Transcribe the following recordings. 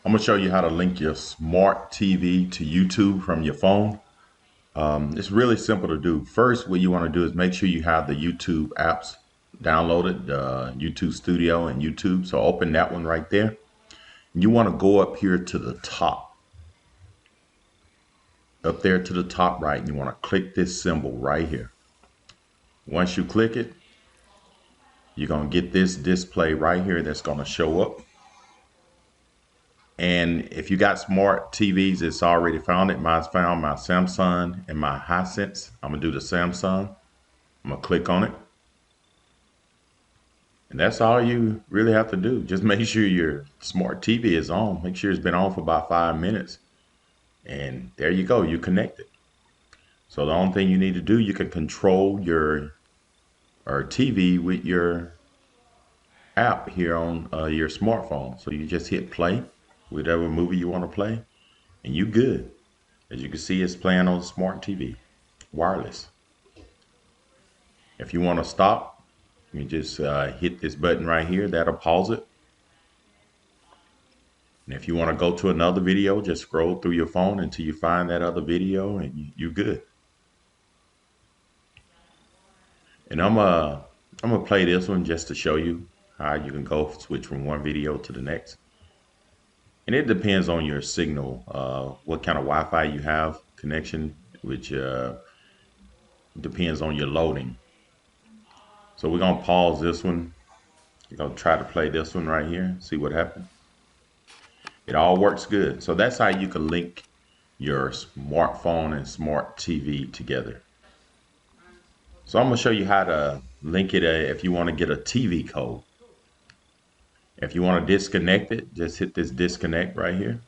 I'm gonna show you how to link your smart TV to YouTube from your phone. It's really simple to do. First, what you want to do is make sure you have the YouTube apps downloaded, YouTube Studio and YouTube. So open that one right there. You want to go up here to the top, up there to the top right, and you want to click this symbol right here. Once you click it, you're gonna get this display right here that's gonna show up. And if you got smart TVs, it's already found it. Mine's found my Samsung and my Hisense. I'm gonna do the Samsung. I'm gonna click on it. And that's all you really have to do. Just make sure your smart TV is on. Make sure it's been on for about 5 minutes. And there you go, you connected. So the only thing you need to do, you can control your or TV with your app here on your smartphone. So you just hit play, whatever movie you want to play, and you good. As you can see, it's playing on smart TV, wireless. If you want to stop, you just hit this button right here. That'll pause it. And if you want to go to another video, just scroll through your phone until you find that other video and you good. And I'm gonna play this one just to show you how you can go switch from one video to the next. And it depends on your signal, what kind of Wi-Fi you have connection, which depends on your loading. So we're gonna pause this one. We're gonna try to play this one right here, see what happens. It all works good. So that's how you can link your smartphone and smart TV together. So I'm gonna show you how to link it if you want to get a TV code. If you want to disconnect it, just hit this disconnect right here,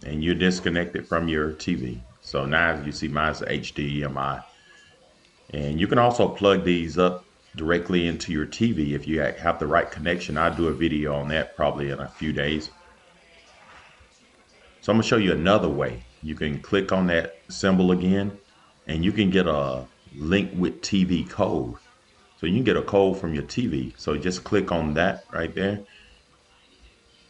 and you're disconnected from your TV. So now you see mine's HDMI, and you can also plug these up directly into your TV if you have the right connection. I'll do a video on that probably in a few days. So I'm gonna show you another way. You can click on that symbol again, and you can get a link with TV code. So you can get a code from your TV. So just click on that right there.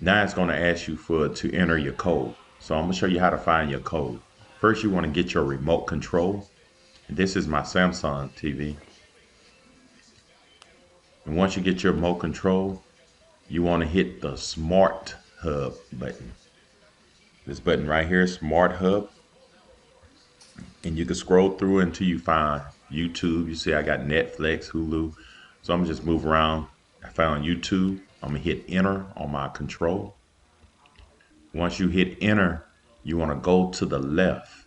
Now it's going to ask you to enter your code. So I'm going to show you how to find your code. First, you want to get your remote control. This is my Samsung TV. And once you get your remote control, you want to hit the Smart Hub button. This button right here, Smart Hub. And you can scroll through until you find YouTube. You see I got Netflix, Hulu. So I'm gonna just move around. I found YouTube. I'm gonna hit enter on my control. Once you hit enter, you wanna go to the left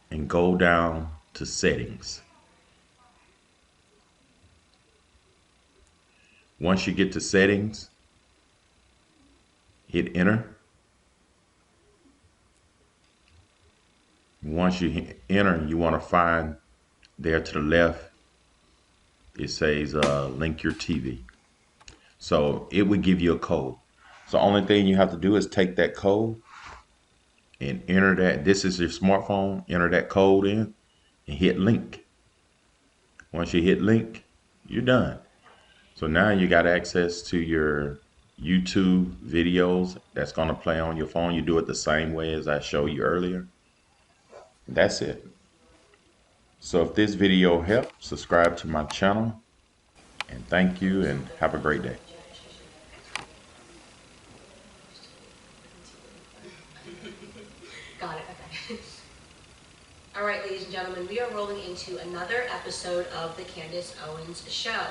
and go down to settings. Once you get to settings, hit enter. Once you hit enter, you want to find there to the left, it says link your TV. So it would give you a code. So the only thing you have to do is take that code and enter that. This is your smartphone. Enter that code in and hit link. Once you hit link, you're done. So now you got access to your YouTube videos that's going to play on your phone. You do it the same way as I showed you earlier. That's it. So if this video helped, subscribe to my channel, and thank you and have a great day. Got it, okay. All right, ladies and gentlemen, we are rolling into another episode of the Candace Owens Show.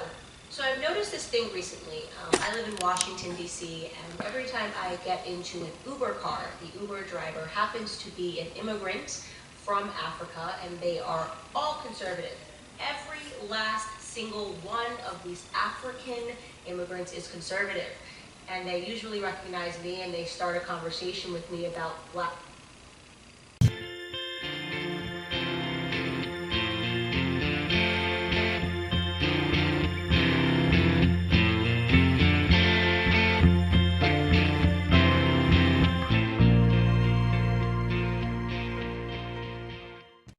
So I've noticed this thing recently. I live in Washington, D.C., and every time I get into an Uber car, the Uber driver happens to be an immigrant from Africa, and they are all conservative. Every last single one of these African immigrants is conservative. And they usually recognize me and they start a conversation with me about